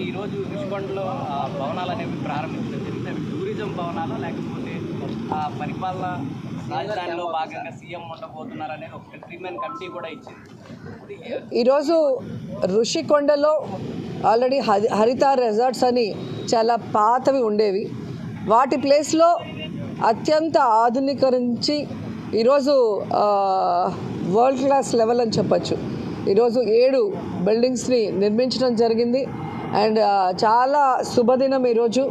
ఈరోజు ఋషికొండలో భవనాలు అనేవి ప్రారంభించడం జరిగింది. అవి టూరిజం భవనాలు లేకపోతే పరిపాలన రాజధానిలో భాగంగా సీఎం ఉండబోతున్నారు అనేది ఒక 3 మెన్ కమిటీ కూడా ఇచ్చింది. ఈరోజు ఋషికొండలో ఆల్రెడీ హరిత రిసార్ట్స్ అని చాలా పాతవి ఉండేవి. వాటి ప్లేస్లో అత్యంత ఆధునీకరించి ఈరోజు వరల్డ్ క్లాస్ లెవెల్ అని చెప్పచ్చు. ఈరోజు 7 బిల్డింగ్స్ని నిర్మించడం జరిగింది. అండ్ చాలా శుభదినం ఈరోజు.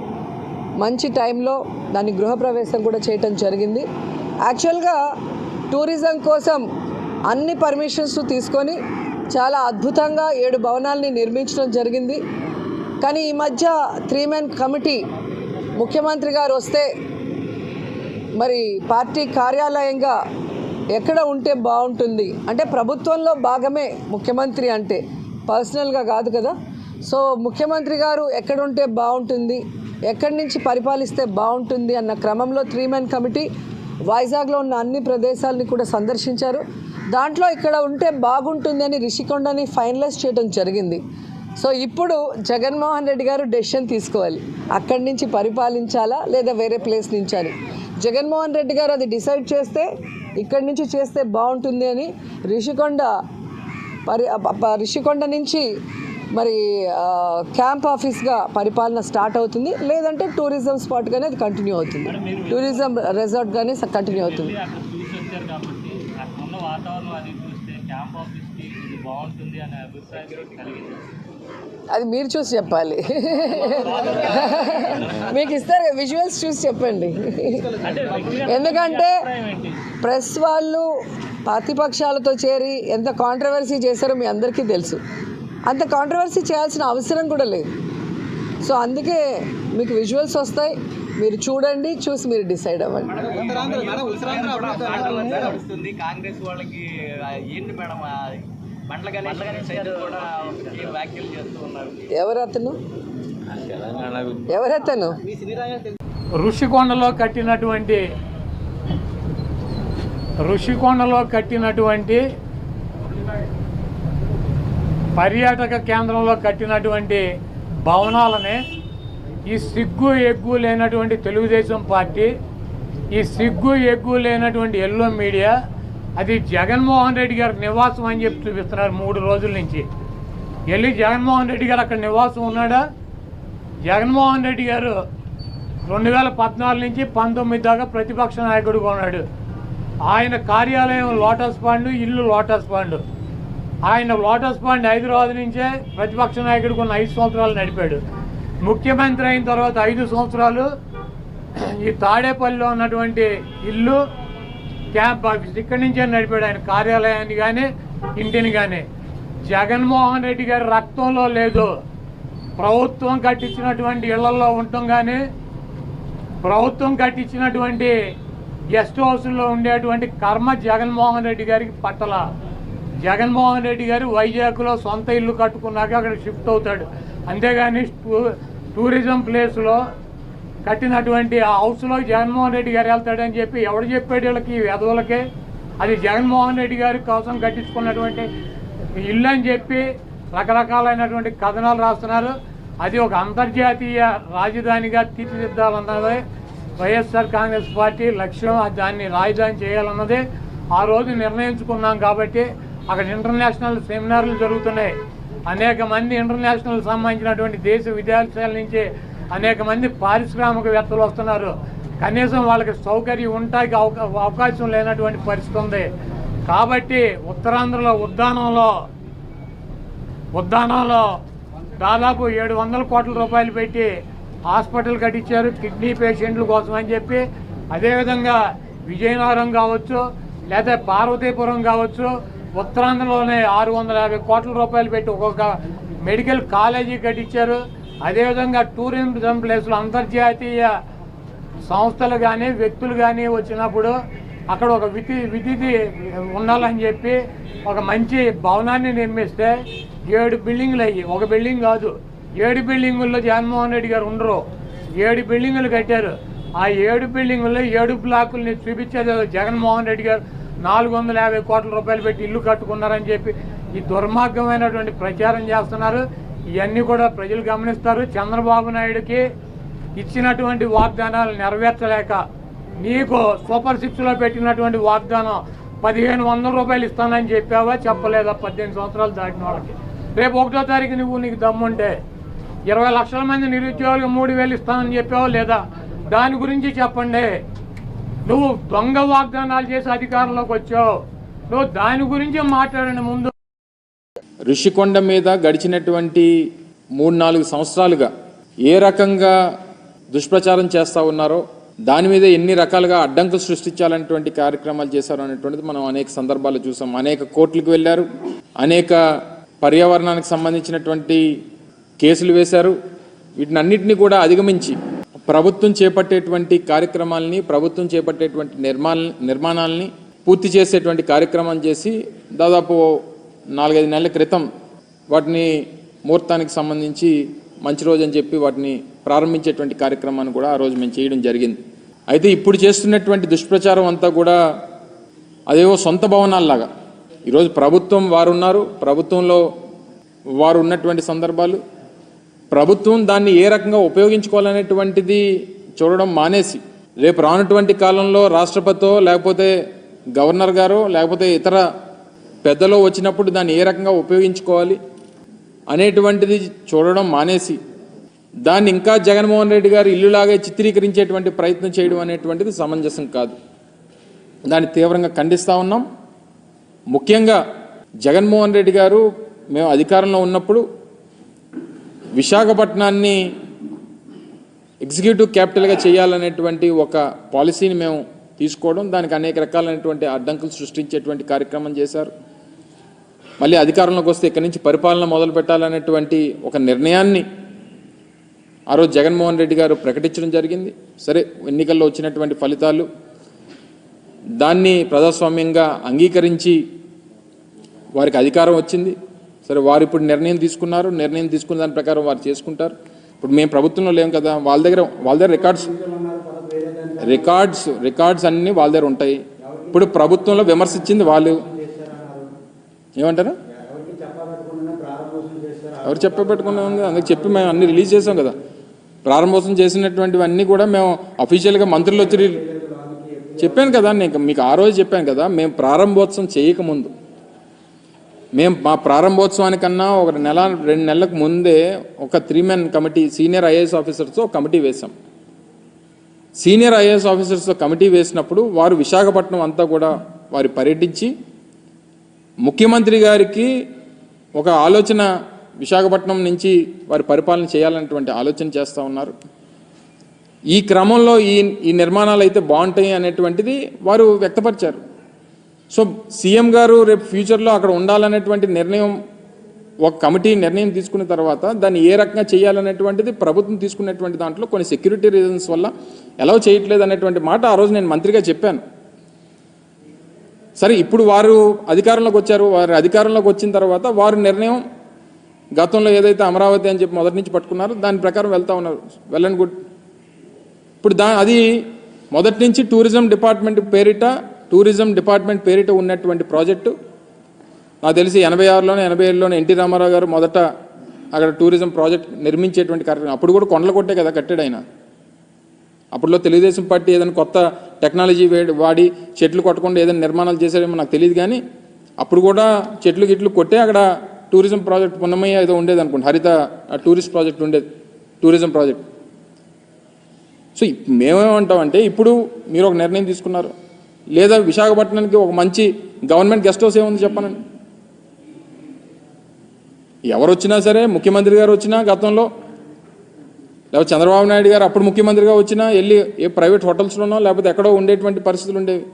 మంచి టైంలో దాని గృహప్రవేశం కూడా చేయటం జరిగింది. యాక్చువల్గా టూరిజం కోసం అన్ని పర్మిషన్స్ తీసుకొని చాలా అద్భుతంగా 7 భవనాల్ని నిర్మించడం జరిగింది. కానీ ఈ మధ్య 3 మెన్ కమిటీ ముఖ్యమంత్రి గారు వస్తే మరి పార్టీ కార్యాలయంగా ఎక్కడ ఉంటే బాగుంటుంది అంటే ప్రభుత్వంలో భాగమే ముఖ్యమంత్రి అంటే, పర్సనల్గా కాదు కదా. సో ముఖ్యమంత్రి గారు ఎక్కడ ఉంటే బాగుంటుంది, ఎక్కడి నుంచి పరిపాలిస్తే బాగుంటుంది అన్న క్రమంలో 3 మెన్ కమిటీ వైజాగ్లో ఉన్న అన్ని ప్రదేశాలని కూడా సందర్శించారు. దాంట్లో ఇక్కడ ఉంటే బాగుంటుంది అని రిషికొండని ఫైనలైజ్ చేయడం జరిగింది. సో ఇప్పుడు జగన్మోహన్ రెడ్డి గారు డెసిషన్ తీసుకోవాలి, అక్కడి నుంచి పరిపాలించాలా లేదా వేరే ప్లేస్ నుంచి అని. జగన్మోహన్ రెడ్డి గారు అది డిసైడ్ చేస్తే ఇక్కడి నుంచి చేస్తే బాగుంటుంది అని రిషికొండ నుంచి మరి క్యాంప్ ఆఫీస్గా పరిపాలన స్టార్ట్ అవుతుంది, లేదంటే టూరిజం స్పాట్గానే అది కంటిన్యూ అవుతుంది, టూరిజం రిసార్ట్గానే కంటిన్యూ అవుతుంది. అది మీరు చూసి చెప్పాలి. మీకు ఇస్తారు విజువల్స్ చూసి చెప్పండి. ఎందుకంటే ప్రెస్ వాళ్ళు ప్రతిపక్షాలతో చేరి ఎంత కాంట్రవర్సీ చేశారో మీ అందరికీ తెలుసు. అంత కాంట్రవర్సీ చేయాల్సిన అవసరం కూడా లేదు. సో అందుకే మీకు విజువల్స్ వస్తాయి, మీరు చూడండి, చూసి మీరు డిసైడ్ అవ్వండి. కాంగ్రెస్ వాళ్ళకి ఏంటి మేడం ఎవరతను ఋషికొండలో కట్టినటువంటి పర్యాటక కేంద్రంలో కట్టినటువంటి భవనాలనే ఈ సిగ్గు ఎగ్గు లేనటువంటి తెలుగుదేశం పార్టీ, ఈ సిగ్గు ఎగ్గు లేనటువంటి ఎల్లో మీడియా అది జగన్మోహన్ రెడ్డి గారి నివాసం అని చెప్పి చూపిస్తున్నారు 3 రోజుల నుంచి. వెళ్ళి జగన్మోహన్ రెడ్డి గారు అక్కడ నివాసం ఉన్నాడా? జగన్మోహన్ రెడ్డి గారు 2014 నుంచి 19 దాకా ప్రతిపక్ష నాయకుడిగా ఉన్నాడు. ఆయన కార్యాలయం లోటస్ పాండ్, ఇల్లు లోటస్ పాండ్. ఆయన లోటస్ పాండ్ హైదరాబాద్ నుంచే ప్రతిపక్ష నాయకుడికి ఉన్న 5 సంవత్సరాలు నడిపాడు. ముఖ్యమంత్రి అయిన తర్వాత 5 సంవత్సరాలు ఈ తాడేపల్లిలో ఉన్నటువంటి ఇల్లు క్యాంప్ ఆఫీస్ ఇక్కడి నుంచే నడిపాడు. ఆయన కార్యాలయాన్ని కానీ ఇంటిని కానీ. జగన్మోహన్ రెడ్డి గారి రక్తంలో లేదు. ప్రభుత్వం కట్టించినటువంటి ఇళ్లలో ఉండటం కానీ, ప్రభుత్వం కట్టించినటువంటి గెస్ట్ హౌస్లో ఉండేటువంటి కర్మ జగన్మోహన్ రెడ్డి గారికి పట్టల. జగన్మోహన్ రెడ్డి గారు వైజాగ్లో సొంత ఇల్లు కట్టుకున్నాక అక్కడ షిఫ్ట్ అవుతాడు. అంతేగాని టూరిజం ప్లేస్లో కట్టినటువంటి ఆ హౌస్లో జగన్మోహన్ రెడ్డి గారు వెళ్తాడని చెప్పి ఎవడు చెప్పాడు వీళ్ళకి, వెధవులకే? అది జగన్మోహన్ రెడ్డి గారి కోసం కట్టించుకున్నటువంటి ఇల్లు అని చెప్పి రకరకాలైనటువంటి కథనాలు రాస్తున్నారు. అది ఒక అంతర్జాతీయ రాజధానిగా తీర్చిదిద్దాలన్నదే వైఎస్ఆర్ కాంగ్రెస్ పార్టీ లక్ష్యం. దాన్ని రాజధాని చేయాలన్నదే ఆ రోజు నిర్ణయించుకున్నాం. కాబట్టి అక్కడ ఇంటర్నేషనల్ సెమినార్లు జరుగుతున్నాయి. అనేక మంది ఇంటర్నేషనల్ సంబంధించినటువంటి దేశ విదేశాల నుంచి అనేక మంది పారిశ్రామికవేత్తలు వస్తున్నారు. కనీసం వాళ్ళకి సౌకర్యం ఉంటాయి అవకాశం లేనటువంటి పరిస్థితి ఉంది. కాబట్టి ఉత్తరాంధ్రలో ఉద్దానంలో దాదాపు 700 కోట్ల రూపాయలు పెట్టి హాస్పిటల్ కట్టించారు కిడ్నీ పేషెంట్ల కోసం అని చెప్పి. అదేవిధంగా విజయనగరం కావచ్చు లేదా పార్వతీపురం కావచ్చు, ఉత్తరాంధ్రలోనే 650 కోట్ల రూపాయలు పెట్టి ఒక్కొక్క మెడికల్ కాలేజీ కట్టించారు. అదేవిధంగా టూరిజం ప్లేస్లో అంతర్జాతీయ సంస్థలు కానీ వ్యక్తులు కానీ వచ్చినప్పుడు అక్కడ ఒక విధి ఉండాలని చెప్పి ఒక మంచి భవనాన్ని నిర్మిస్తే 7 బిల్డింగులు అయ్యి, ఒక బిల్డింగ్ కాదు 7 బిల్డింగుల్లో జగన్మోహన్ రెడ్డి గారు ఉండరు. 7 బిల్డింగులు కట్టారు. ఆ 7 బిల్డింగుల్లో 7 బ్లాకుల్ని చూపించేది జగన్మోహన్ రెడ్డి గారు 450 కోట్ల రూపాయలు పెట్టి ఇల్లు కట్టుకున్నారని చెప్పి ఈ దుర్మార్గమైనటువంటి ప్రచారం చేస్తున్నారు. ఇవన్నీ కూడా ప్రజలు గమనిస్తారు. చంద్రబాబు నాయుడుకి ఇచ్చినటువంటి వాగ్దానాలు నెరవేర్చలేక నీకు సూపర్ 6లో పెట్టినటువంటి వాగ్దానం 1500 రూపాయలు ఇస్తానని చెప్పావా, చెప్పలేదా? 18 సంవత్సరాలు దాటిన వాళ్ళకి రేపు 1వ తారీఖు నీకు దమ్ముంటే 20 లక్షల మంది నిరుద్యోగులకు 3000 ఇస్తానని చెప్పావా లేదా? దాని గురించి చెప్పండి. నువ్వు దొంగ వాగ్దానాలు చేసి అధికారంలోకి వచ్చావు, నువ్వు దాని గురించి మాట్లాడండి ముందు. ఋషికొండ మీద గడిచినటువంటి 3-4 సంవత్సరాలుగా ఏ రకంగా దుష్ప్రచారం చేస్తూ ఉన్నారో, దాని మీద ఎన్ని రకాలుగా అడ్డంకులు సృష్టించాలనేటువంటి కార్యక్రమాలు చేశారు అనేటువంటిది మనం అనేక సందర్భాలు చూసాం. అనేక కోర్టులకు వెళ్ళారు, అనేక పర్యావరణానికి సంబంధించినటువంటి కేసులు వేశారు. వీటిని అన్నింటినీ కూడా అధిగమించి ప్రభుత్వం చేపట్టేటువంటి కార్యక్రమాలని, ప్రభుత్వం చేపట్టేటువంటి నిర్మాణాలని పూర్తి చేసేటువంటి కార్యక్రమం చేసి దాదాపు 4-5 నెలల క్రితం వాటిని ముహూర్తానికి సంబంధించి మంచి రోజు అని చెప్పి వాటిని ప్రారంభించేటువంటి కార్యక్రమాన్ని కూడా ఆ రోజు మేము చేయడం జరిగింది. అయితే ఇప్పుడు చేస్తున్నటువంటి దుష్ప్రచారం అంతా కూడా అదేవో సొంత భవనాల్లాగా, ఈరోజు ప్రభుత్వం వారు ఉన్నారు, ప్రభుత్వంలో వారు ఉన్నటువంటి సందర్భాలు, ప్రభుత్వం దాన్ని ఏ రకంగా ఉపయోగించుకోవాలనేటువంటిది చూడడం మానేసి రేపు రానటువంటి కాలంలో రాష్ట్రపతితో లేకపోతే గవర్నర్ గారో లేకపోతే ఇతర పెద్దలో వచ్చినప్పుడు దాన్ని ఏ రకంగా ఉపయోగించుకోవాలి అనేటువంటిది చూడడం మానేసి దాన్ని ఇంకా జగన్మోహన్ రెడ్డి గారు ఇల్లులాగే చిత్రీకరించేటువంటి ప్రయత్నం చేయడం అనేటువంటిది సమంజసం కాదు. దాన్ని తీవ్రంగా ఖండిస్తూ ఉన్నాం. ముఖ్యంగా జగన్మోహన్ రెడ్డి గారు మేము అధికారంలో ఉన్నప్పుడు విశాఖపట్నాన్ని ఎగ్జిక్యూటివ్ క్యాపిటల్గా చేయాలనేటువంటి ఒక పాలసీని మేము తీసుకోవడం, దానికి అనేక రకాలైనటువంటి అడ్డంకులు సృష్టించేటువంటి కార్యక్రమం చేశారు. మళ్ళీ అధికారంలోకి వస్తే ఇక్కడి నుంచి పరిపాలన మొదలు పెట్టాలనేటువంటి ఒక నిర్ణయాన్ని ఆ రోజు జగన్మోహన్ రెడ్డి గారు ప్రకటించడం జరిగింది. సరే, ఎన్నికల్లో వచ్చినటువంటి ఫలితాలు దాన్ని ప్రజాస్వామ్యంగా అంగీకరించి వారికి అధికారం వచ్చింది. సరే, వారు ఇప్పుడు నిర్ణయం తీసుకున్నారు, నిర్ణయం తీసుకున్న దాని ప్రకారం వారు చేసుకుంటారు. ఇప్పుడు మేము ప్రభుత్వంలో లేము కదా, వాళ్ళ దగ్గర రికార్డ్స్ అన్నీ వాళ్ళ దగ్గర ఉంటాయి. ఇప్పుడు ప్రభుత్వంలో విమర్శించింది వాళ్ళు. ఏమంటారు? ఎవరు చెప్పబెట్టుకున్నా ఉంది, అందుకు చెప్పి మేము అన్ని రిలీజ్ చేసాం కదా. ప్రారంభోత్సవం చేసినటువంటివన్నీ కూడా మేము అఫీషియల్గా మంత్రులు వచ్చి చెప్పాను కదా, నేను మీకు ఆ రోజు చెప్పాను కదా. మేము ప్రారంభోత్సవం చేయకముందు, మేము మా ప్రారంభోత్సవానికన్నా 1-2 నెలలకు ముందే ఒక 3-man కమిటీ, సీనియర్ ఐఏఎస్ ఆఫీసర్స్తో కమిటీ వేశాం. సీనియర్ ఐఏఎస్ ఆఫీసర్స్తో కమిటీ వేసినప్పుడు వారు విశాఖపట్నం అంతా కూడా వారు పర్యటించి ముఖ్యమంత్రి గారికి ఒక ఆలోచన, విశాఖపట్నం నుంచి వారి పరిపాలన చేయాలనేటువంటి ఆలోచన చేస్తూ ఉన్నారు. ఈ క్రమంలో ఈ నిర్మాణాలు అయితే బాగుంటాయి అనేటువంటిది వారు వ్యక్తపరిచారు. సో సీఎం గారు రేపు ఫ్యూచర్లో అక్కడ ఉండాలనేటువంటి నిర్ణయం, ఒక కమిటీ నిర్ణయం తీసుకున్న తర్వాత దాన్ని ఏ రకంగా చేయాలనేటువంటిది ప్రభుత్వం తీసుకునేటువంటి దాంట్లో కొన్ని సెక్యూరిటీ రీజన్స్ వల్ల ఎలా చేయట్లేదు అనేటువంటి మాట ఆ రోజు నేను మంత్రిగా చెప్పాను. సరే, ఇప్పుడు వారు అధికారంలోకి వచ్చారు. వారు అధికారంలోకి వచ్చిన తర్వాత వారు నిర్ణయం, గతంలో ఏదైతే అమరావతి అని చెప్పి మొదటి నుంచి పట్టుకున్నారో దాని ప్రకారం వెళ్తూ ఉన్నారు. Well and good. ఇప్పుడు అది మొదటి నుంచి టూరిజం డిపార్ట్మెంట్ పేరిట ఉన్నటువంటి ప్రాజెక్టు. నాకు తెలిసి 86లోనే 87లోనే ఎన్టీ రామారావు గారు మొదట అక్కడ టూరిజం ప్రాజెక్ట్ నిర్మించేటువంటి కార్యక్రమం. అప్పుడు కూడా కొండలు కొట్టే కదా కట్టాడు ఆయన. అప్పట్లో తెలుగుదేశం పార్టీ ఏదైనా కొత్త టెక్నాలజీ వాడి చెట్లు కొట్టకుండా ఏదైనా నిర్మాణాలు చేశారేమో నాకు తెలియదు, కానీ అప్పుడు కూడా చెట్లు కొట్టే అక్కడ టూరిజం ప్రాజెక్ట్ పున్నమయ్య ఏదో ఉండేది అనుకోండి, హరిత టూరిస్ట్ ప్రాజెక్ట్ ఉండేది, టూరిజం ప్రాజెక్ట్. సో మేమేమంటామంటే, ఇప్పుడు మీరు ఒక నిర్ణయం తీసుకున్నారు, లేదా విశాఖపట్నానికి ఒక మంచి గవర్నమెంట్ గెస్ట్ హౌస్ ఏముంది చెప్పనండి. ఎవరు వచ్చినా సరే, ముఖ్యమంత్రి గారు వచ్చినా గతంలో, లేకపోతే చంద్రబాబు నాయుడు గారు అప్పుడు ముఖ్యమంత్రిగా వచ్చినా వెళ్ళి ఏ ప్రైవేట్ హోటల్స్లోనో లేకపోతే ఎక్కడో ఉండేటువంటి పరిస్థితులు ఉండేవి.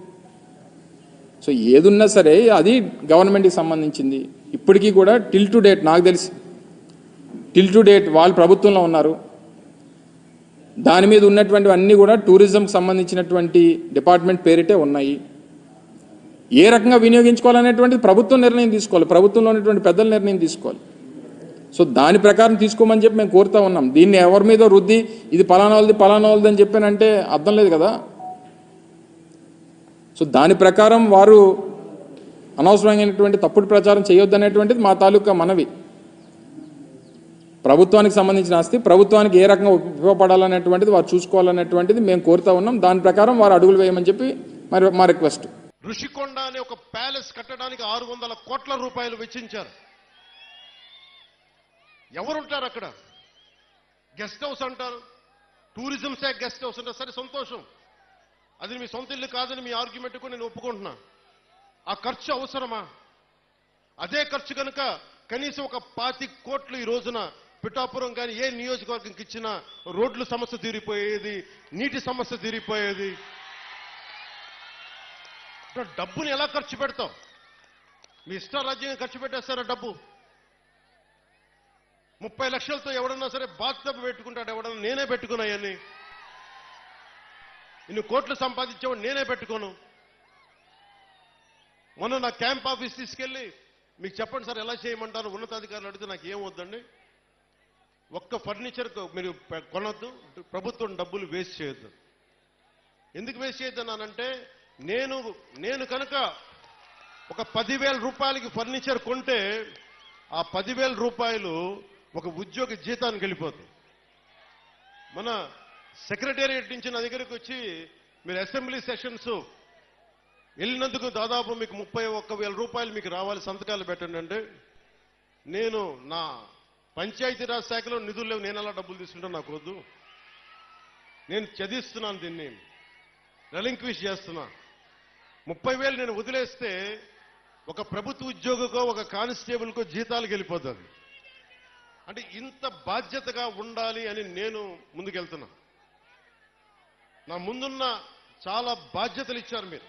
సో ఏదున్నా సరే అది గవర్నమెంట్కి సంబంధించింది. ఇప్పటికీ కూడా టిల్ టు డేట్ నాకు తెలిసి వాళ్ళు ప్రభుత్వంలో ఉన్నారు. దాని మీద ఉన్నటువంటివి అన్నీ కూడా టూరిజంకి సంబంధించినటువంటి డిపార్ట్మెంట్ పేరిటే ఉన్నాయి. ఏ రకంగా వినియోగించుకోవాలనేటువంటిది ప్రభుత్వం నిర్ణయం తీసుకోవాలి, ప్రభుత్వంలో ఉన్నటువంటి పెద్దల నిర్ణయం తీసుకోవాలి. సో దాని ప్రకారం తీసుకోమని చెప్పి మేము కోరుతూ ఉన్నాం. దీన్ని ఎవరి మీద రుద్ది ఇది పలానా వాళ్ళది అని చెప్పానంటే అర్థం లేదు కదా. సో దాని ప్రకారం వారు అనవసరమైనటువంటి తప్పుడు ప్రచారం చేయొద్దనేటువంటిది మా తాలూకా మనవి. ప్రభుత్వానికి సంబంధించిన ఆస్తి ప్రభుత్వానికి ఏ రకంగా ఉపయోగపడాలనేటువంటిది వారు చూసుకోవాలనేటువంటిది మేము కోరుతా ఉన్నాం. దాని ప్రకారం వారు అడుగులు వేయమని చెప్పి మరి మా రిక్వెస్ట్. ఋషికొండ అనే ఒక ప్యాలెస్ కట్టడానికి 600 కోట్ల రూపాయలు వెచ్చించారు. ఎవరుంటారు అక్కడ? గెస్ట్ హౌస్ అంటారు, టూరిజం శాఖ గెస్ట్ హౌస్ అంటారు. సరే, సంతోషం, అది మీ సొంత ఇల్లు కాదని మీ ఆర్గ్యుమెంట్ కూడా నేను ఒప్పుకుంటున్నా. ఆ ఖర్చు అవసరమా? అదే ఖర్చు కనుక కనీసం ఒక 25 కోట్లు ఈ రోజున పిఠాపురం కానీ ఏ నియోజకవర్గంకి ఇచ్చినా రోడ్ల సమస్య తీరిపోయేది, నీటి సమస్య తీరిపోయేది. డబ్బుని ఎలా ఖర్చు పెడతాం? మీ ఇష్టారాజ్యంగా ఖర్చు పెట్టేస్తారా డబ్బు? 30 లక్షలతో ఎవడన్నా సరే బాత్టబ్ పెట్టుకుంటాడు, ఎవడన్నా. నేనే పెట్టుకున్నాయని. ఇన్ని కోట్లు సంపాదించేవాడు నేనే పెట్టుకోను. మొన్న నా క్యాంప్ ఆఫీస్ తీసుకెళ్ళి మీకు చెప్పండి సార్ ఎలా చేయమంటారు ఉన్నతాధికారులు అడిగితే నాకు ఏం వద్దండి, ఒక్క ఫర్నిచర్ మీరు కొనొద్దు, ప్రభుత్వం డబ్బులు వేస్ట్ చేయొద్దు. ఎందుకు వేస్ట్ చేయొద్దన్నానంటే నేను కనుక ఒక 10,000 రూపాయలకి ఫర్నిచర్ కొంటే ఆ 10,000 రూపాయలు ఒక ఉద్యోగి జీతానికి వెళ్ళిపోతుంది. మన సెక్రటేరియట్ నుంచి నా దగ్గరికి వచ్చి మీరు అసెంబ్లీ సెషన్స్ వెళ్ళినందుకు దాదాపు మీకు 31,000 రూపాయలు మీకు రావాలి, సంతకాలు పెట్టండి అంటే, నేను నా పంచాయతీరాజ్ శాఖలో నిధులు లేవు, నేను అలా డబ్బులు తీసుకుంటాను, నాకు వద్దు. నేను చదివిస్తున్నాను, దీన్ని రెలింక్విష్ చేస్తున్నా. 30,000 నేను వదిలేస్తే ఒక ప్రభుత్వ ఉద్యోగికో ఒక కానిస్టేబుల్కో జీతాలకు వెళ్ళిపోతుంది. అంటే ఇంత బాధ్యతగా ఉండాలి అని నేను ముందుకెళ్తున్నా. నా ముందున్న చాలా బాధ్యతలు ఇచ్చారు మీరు.